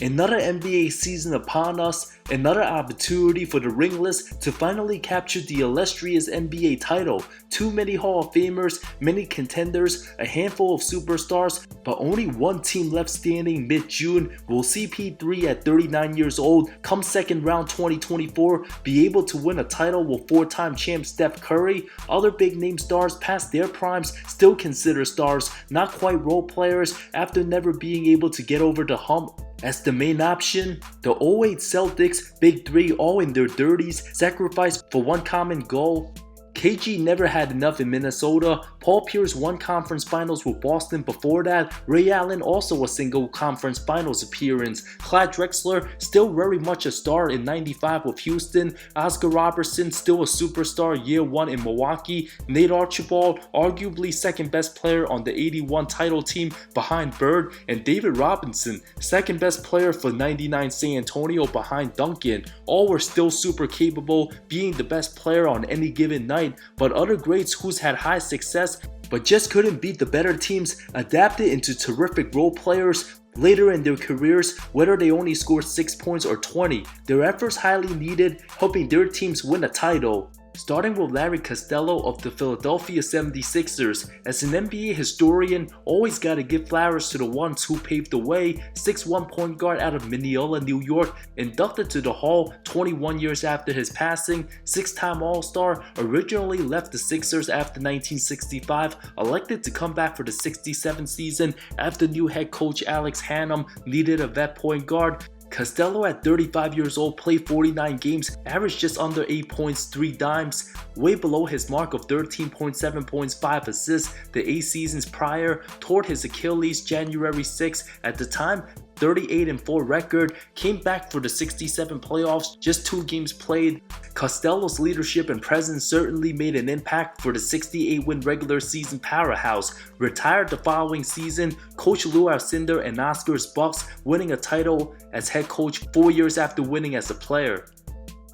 Another NBA season upon us, another opportunity for the ringless to finally capture the illustrious NBA title. Too many Hall of Famers, many contenders, a handful of superstars, but only one team left standing mid-June. Will CP3 at 39 years old, come second round 2024, be able to win a title with four-time champ Steph Curry? Other big-name stars past their primes still considered stars, not quite role players after never being able to get over the hump as the main option. The 08 Celtics, Big Three, all in their 30s, sacrificed for one common goal. KG never had enough in Minnesota. Paul Pierce won conference finals with Boston before that. Ray Allen also a single conference finals appearance. Clyde Drexler still very much a star in 95 with Houston. Oscar Robertson still a superstar year one in Milwaukee. Nate Archibald arguably second best player on the 81 title team behind Bird. And David Robinson second best player for 99 San Antonio behind Duncan. All were still super capable, being the best player on any given night. But other greats who's had high success but just couldn't beat the better teams adapted into terrific role players later in their careers, whether they only scored 6 points or 20. Their efforts highly needed, helping their teams win a title. Starting with Larry Costello of the Philadelphia 76ers. As an NBA historian, always gotta give flowers to the ones who paved the way. 6'1" point guard out of Mineola, New York, inducted to the Hall 21 years after his passing. Six-time All-Star, originally left the Sixers after 1965, elected to come back for the 67 season after new head coach Alex Hannum needed a vet point guard. Costello at 35 years old played 49 games, averaged just under 8 points, 3 dimes, way below his mark of 13.7 points, 5 assists the 8 seasons prior. Toward his Achilles January 6 at the time, 38-4 record, came back for the 67 playoffs, just 2 games played. Costello's leadership and presence certainly made an impact for the 68-win regular season powerhouse. Retired the following season, Coach Lou Alcindor and Oscar's Bucks winning a title as head coach 4 years after winning as a player.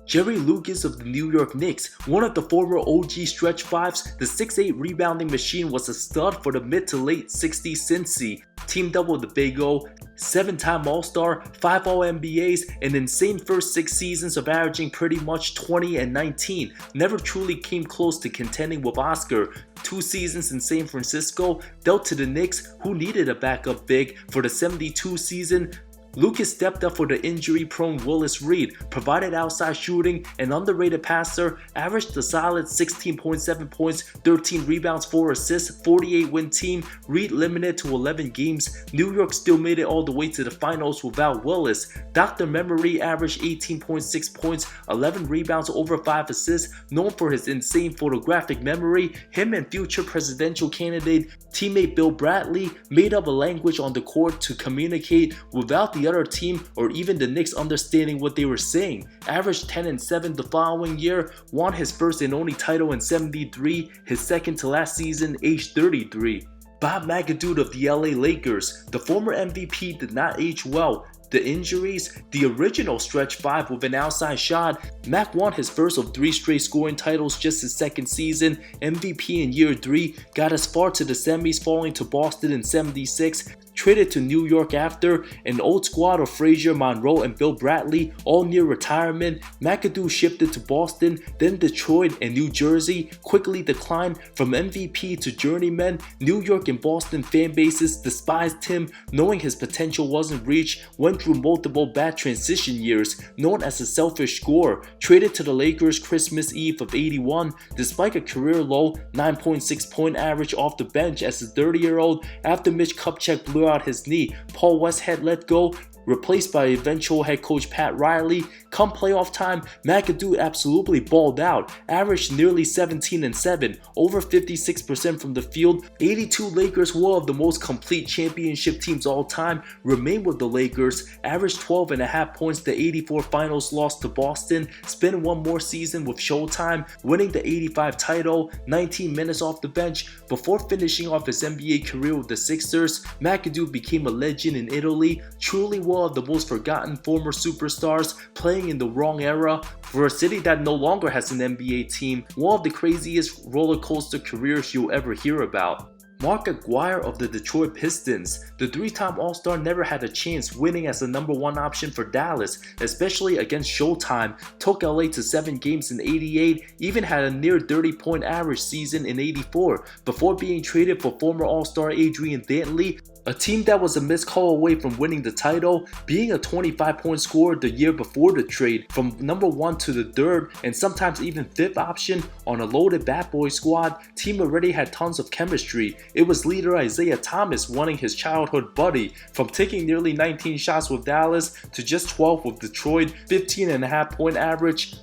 Jerry Lucas of the New York Knicks, one of the former OG stretch fives, the 6'8" rebounding machine was a stud for the mid to late 60s Cincy. Teamed up with the Big O, 7-time All-Star, 5 All-NBAs, and insane first 6 seasons of averaging pretty much 20 and 19. Never truly came close to contending with Oscar. 2 seasons in San Francisco, dealt to the Knicks, who needed a backup big for the 72 season. Lucas stepped up for the injury-prone Willis Reed, provided outside shooting, an underrated passer, averaged a solid 16.7 points, 13 rebounds, 4 assists, 48-win team. Reed limited to 11 games. New York still made it all the way to the finals without Willis. Dr. Memory averaged 18.6 points, 11 rebounds, over 5 assists. Known for his insane photographic memory, him and future presidential candidate teammate Bill Bradley made up a language on the court to communicate without the other team or even the Knicks understanding what they were saying. Averaged 10-7 the following year, won his first and only title in 73, his second to last season, age 33. Bob McAdoo of the LA Lakers, the former MVP, did not age well. The injuries, the original stretch 5 with an outside shot. Mac won his first of 3 straight scoring titles just his second season. MVP in year 3, got as far to the semis, falling to Boston in 76. Traded to New York after, an old squad of Frazier, Monroe, and Bill Bradley, all near retirement. McAdoo shifted to Boston, then Detroit and New Jersey, quickly declined from MVP to journeyman. New York and Boston fan bases despised him, knowing his potential wasn't reached, went through multiple bad transition years, known as a selfish scorer. Traded to the Lakers Christmas Eve of 81, despite a career low 9.6 point average off the bench as a 30-year-old after Mitch Kupchak blew out his knee. Paul Westhead let go, replaced by eventual head coach Pat Riley. Come playoff time, McAdoo absolutely balled out, averaged nearly 17-7, over 56% from the field. 82 Lakers, one of the most complete championship teams all time, remained with the Lakers, averaged 12.5 points. The 84 finals loss to Boston, spent one more season with Showtime, winning the 85 title, 19 minutes off the bench. Before finishing off his NBA career with the Sixers, McAdoo became a legend in Italy, truly one of the most forgotten former superstars, playing in the wrong era for a city that no longer has an NBA team. One of the craziest roller coaster careers you'll ever hear about. Marc Aguirre of the Detroit Pistons. The three-time All-Star never had a chance winning as the #1 option for Dallas, especially against Showtime, took LA to 7 games in '88, even had a near 30-point average season in '84, before being traded for former All-Star Adrian Dantley, a team that was a missed call away from winning the title, being a 25-point scorer the year before the trade, from #1 to the 3rd and sometimes even 5th option on a loaded bad boy squad. Team already had tons of chemistry. It was leader Isaiah Thomas wanting his childhood buddy, from taking nearly 19 shots with Dallas to just 12 with Detroit, 15.5-point average.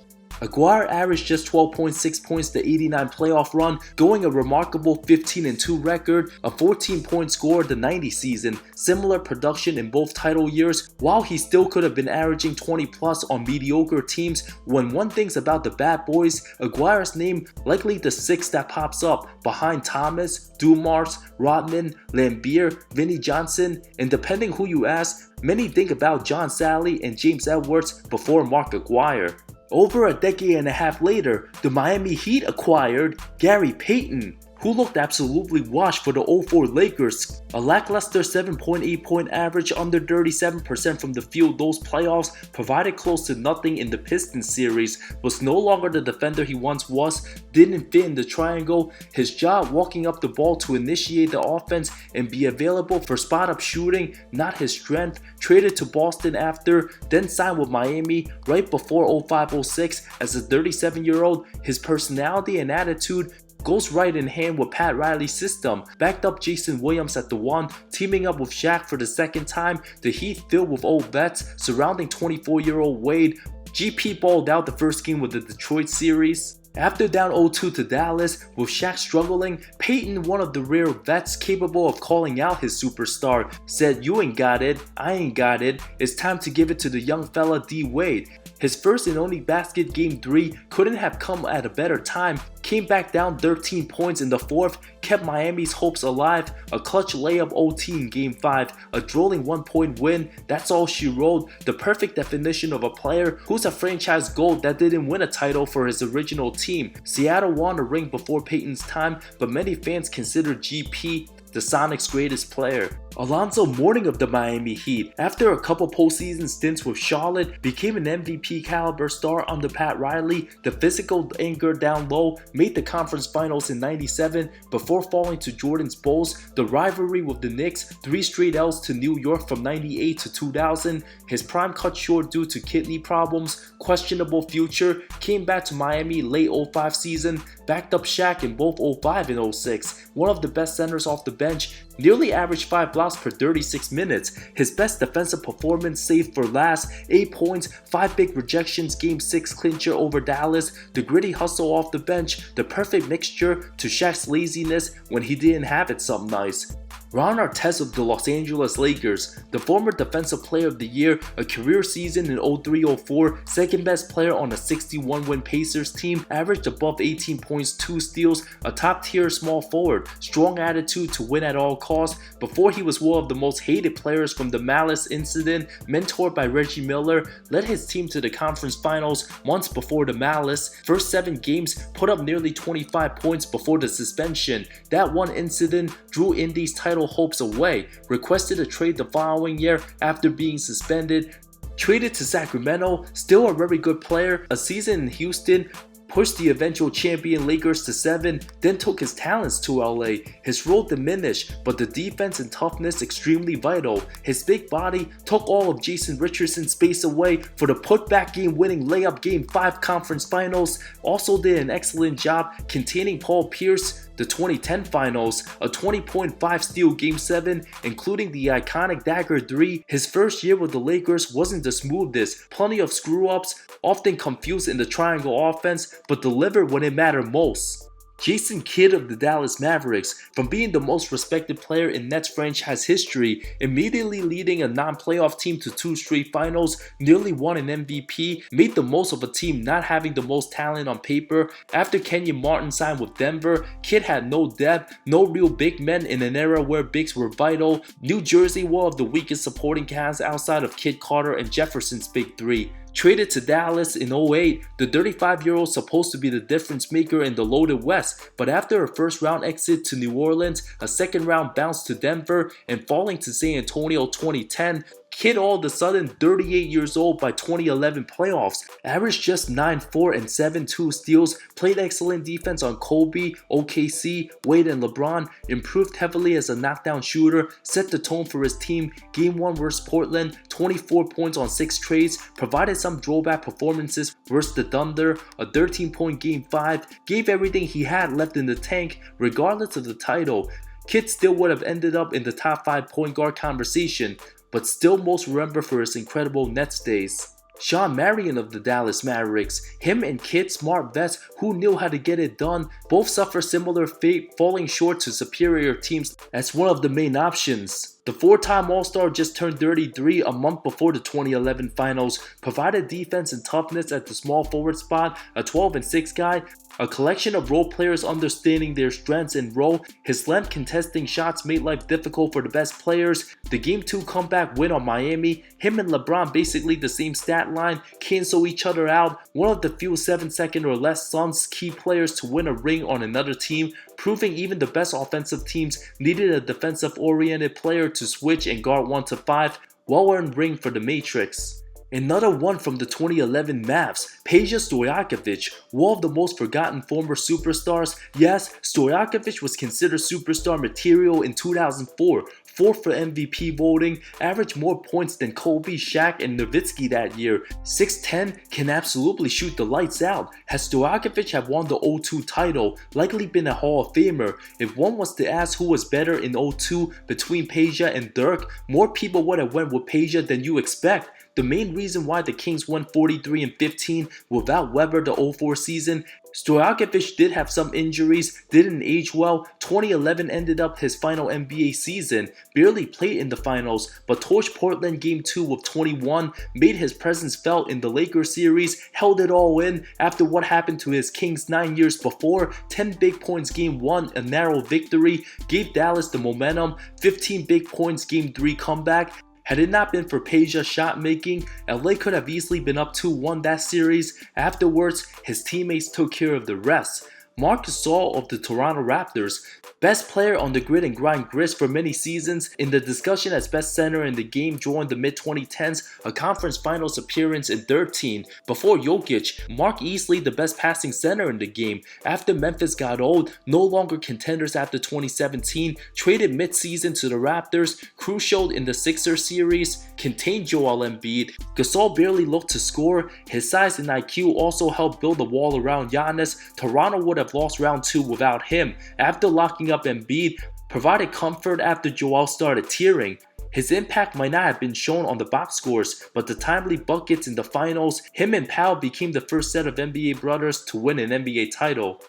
Aguirre averaged just 12.6 points the '89 playoff run, going a remarkable 15-2 record, a 14-point score the '90 season, similar production in both title years, while he still could have been averaging 20 plus on mediocre teams. When one thinks about the bad boys, Aguirre's name likely the 6th that pops up, behind Thomas, Dumars, Rodman, Lambeer, Vinnie Johnson, and depending who you ask, many think about John Salley and James Edwards before Marc Aguirre. Over a decade and a half later, the Miami Heat acquired Gary Payton, who looked absolutely washed for the '04 Lakers. A lackluster 7.8-point average, under 37% from the field those playoffs, provided close to nothing in the Pistons series, was no longer the defender he once was, didn't fit in the triangle. His job walking up the ball to initiate the offense and be available for spot-up shooting, not his strength. Traded to Boston after, then signed with Miami right before '05-06 as a 37-year-old. His personality and attitude goes right in hand with Pat Riley's system. Backed up Jason Williams at the 1, teaming up with Shaq for the 2nd time. The Heat filled with old vets surrounding 24-year-old Wade. GP balled out the first game with the Detroit series. After down 0-2 to Dallas, with Shaq struggling, Payton, one of the rare vets capable of calling out his superstar, said, "You ain't got it, I ain't got it, it's time to give it to the young fella D Wade." His first and only basket, Game 3, couldn't have come at a better time. Came back down 13 points in the 4th, kept Miami's hopes alive. A clutch layup OT in Game 5, a drooling 1-point win. That's all she wrote. The perfect definition of a player who's a franchise GOAT that didn't win a title for his original team. Seattle won a ring before Payton's time, but many fans consider GP the Sonics' greatest player. Alonzo Mourning of the Miami Heat, after a couple postseason stints with Charlotte, became an MVP caliber star under Pat Riley. The physical anchor down low made the conference finals in '97 before falling to Jordan's Bulls. The rivalry with the Knicks, 3 straight L's to New York from '98 to 2000. His prime cut short due to kidney problems, questionable future. Came back to Miami late '05 season, backed up Shaq in both '05 and '06. One of the best centers off the bench, nearly averaged 5 blocks per 36 minutes. His best defensive performance saved for last, 8 points, 5 big rejections, Game 6 clincher over Dallas, the gritty hustle off the bench, the perfect mixture to Shaq's laziness when he didn't have it some nights. Ron Artest of the Los Angeles Lakers, the former Defensive Player of the Year, a career season in '03-04, second best player on a 61-win Pacers team, averaged above 18 points, 2 steals, a top-tier small forward, strong attitude to win at all costs. Before he was one of the most hated players from the Malice incident, mentored by Reggie Miller, led his team to the conference finals months before the Malice. First 7 games, put up nearly 25 points before the suspension. That one incident drew Indy's title hopes away, requested a trade the following year after being suspended. Traded to Sacramento, still a very good player, a season in Houston, pushed the eventual champion Lakers to 7, then took his talents to LA. His role diminished, but the defense and toughness extremely vital. His big body took all of Jason Richardson's space away for the putback game-winning layup Game 5 conference finals. Also did an excellent job containing Paul Pierce the 2010 finals, a 20.5 steal Game 7, including the iconic dagger 3. His first year with the Lakers wasn't the smoothest, plenty of screw-ups, often confused in the triangle offense, but delivered when it mattered most. Jason Kidd of the Dallas Mavericks, from being the most respected player in Nets franchise history, immediately leading a non-playoff team to 2 straight finals, nearly won an MVP, made the most of a team not having the most talent on paper. After Kenyon Martin signed with Denver, Kidd had no depth, no real big men in an era where bigs were vital. New Jersey, one of the weakest supporting casts outside of Kid Carter and Jefferson's big 3. Traded to Dallas in 08, the 35-year-old supposed to be the difference maker in the loaded West, but after a first-round exit to New Orleans, a second-round bounce to Denver, and falling to San Antonio 2010, Kid all of a sudden 38 years old by 2011 playoffs, averaged just 9-4 and 7-2 steals, played excellent defense on Kobe, OKC, Wade and LeBron, improved heavily as a knockdown shooter, set the tone for his team, Game 1 versus Portland, 24 points on 6 trades, provided some throwback performances versus the Thunder, a 13-point Game 5, gave everything he had left in the tank regardless of the title. Kid still would have ended up in the top 5 point guard conversation, but still most remembered for his incredible Nets days. Shawn Marion of the Dallas Mavericks, him and Kid, smart vets who knew how to get it done, both suffer similar fate, falling short to superior teams as one of the main options. The 4-time All-Star just turned 33 a month before the 2011 finals, provided defense and toughness at the small forward spot, a 12-6 guy, a collection of role players understanding their strengths and role. His length contesting shots made life difficult for the best players. The Game 2 comeback win on Miami, him and LeBron basically the same stat line, cancel each other out, one of the few 7-second or less Suns key players to win a ring on another team, proving even the best offensive teams needed a defensive-oriented player to switch and guard 1-5, well-earned ring for the Matrix. Another one from the 2011 Mavs, Peja Stojakovic, one of the most forgotten former superstars. Yes, Stojakovic was considered superstar material in 2004, 4th for MVP voting, averaged more points than Kobe, Shaq, and Nowitzki that year. 6'10", can absolutely shoot the lights out. Had Stojakovic have won the 02 title, likely been a Hall of Famer. If one was to ask who was better in 02 between Peja and Dirk, more people would have went with Peja than you expect. The main reason why the Kings won 43-15 without Webber the 04 season, Stojakovic did have some injuries, didn't age well. 2011 ended up his final NBA season, barely played in the finals, but torched Portland Game 2 with 21, made his presence felt in the Lakers series, held it all in after what happened to his Kings 9 years before. 10 big points Game 1, a narrow victory, gave Dallas the momentum, 15 big points Game 3 comeback. Had it not been for Peja's shot making, LA could have easily been up 2-1 that series. Afterwards, his teammates took care of the rest. Marc Gasol of the Toronto Raptors, best player on the grit and grind grist for many seasons, in the discussion as best center in the game during the mid-2010s, a conference finals appearance in 13. Before Jokic, Marc easily the best passing center in the game. After Memphis got old, no longer contenders after 2017, traded mid-season to the Raptors, crucial in the Sixers series, contained Joel Embiid. Gasol barely looked to score. His size and IQ also helped build a wall around Giannis. Toronto would have lost round 2 without him. After locking up Embiid, provided comfort after Joel started tearing. His impact might not have been shown on the box scores, but the timely buckets in the finals, him and Powell became the first set of NBA brothers to win an NBA title.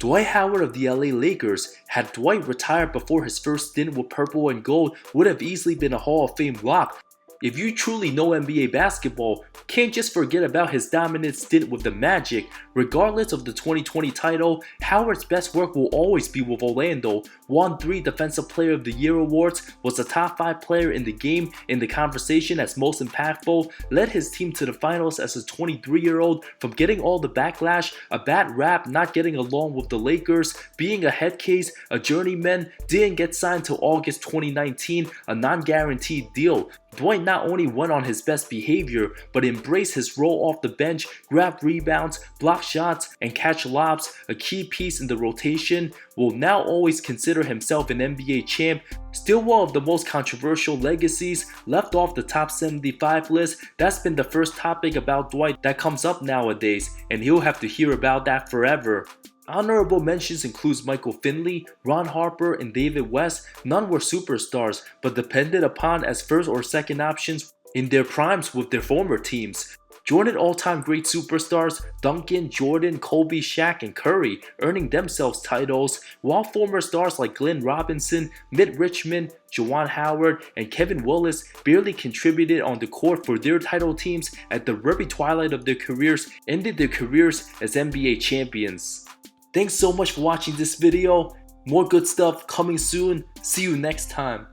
Dwight Howard of the LA Lakers, had Dwight retired before his first stint with purple and gold, would have easily been a Hall of Fame lock. If you truly know NBA basketball, can't just forget about his dominant stint with the Magic. Regardless of the 2020 title, Howard's best work will always be with Orlando. Won 3 Defensive Player of the Year awards, was a top 5 player in the game in the conversation as most impactful, led his team to the finals as a 23-year-old from getting all the backlash, a bad rap, not getting along with the Lakers, being a head case, a journeyman, didn't get signed till August 2019, a non-guaranteed deal. Dwight not only went on his best behavior, but embraced his role off the bench, grabbed rebounds, blocked shots, and catch lobs, a key piece in the rotation. Will now always consider himself an NBA champ. Still one of the most controversial legacies, left off the top 75 list. That's been the first topic about Dwight that comes up nowadays, and he'll have to hear about that forever. Honorable mentions includes Michael Finley, Ron Harper, and David West. None were superstars, but depended upon as first or second options in their primes with their former teams. Jordan all-time great superstars Duncan, Jordan, Kobe, Shaq, and Curry earning themselves titles, while former stars like Glenn Robinson, Mitt Richmond, Juwan Howard, and Kevin Willis barely contributed on the court for their title teams at the very twilight of their careers, ended their careers as NBA champions. Thanks so much for watching this video. More good stuff coming soon. See you next time.